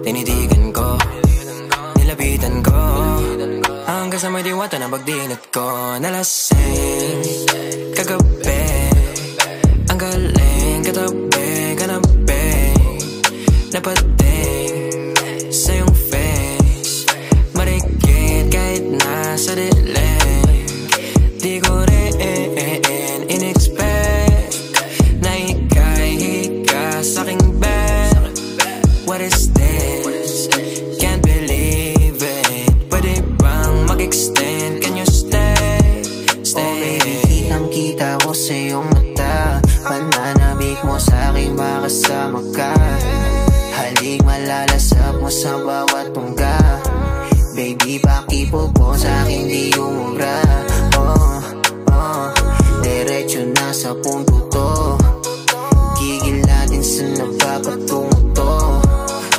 Tinitigan ko, nilapitan ko, hanggang sa may diwata na pagdinat ko. Nalasing kagabi, ang galing katabi, kanabi, napating sa iyong face, marikit kahit nasa dilim. Di ko rin in-expect na ika'y hika sa'king bed. What is this? Can't believe it. Pwede bang mag-extend? Can you stay? Stay. Oh baby, kitang-kita ko sa iyong mata, pananabik mo sa'king makasama ka. Halik malalasap mo sa bawat tungga. Baby, pakipo po sa'king di umubra. Diretso na sa punto to.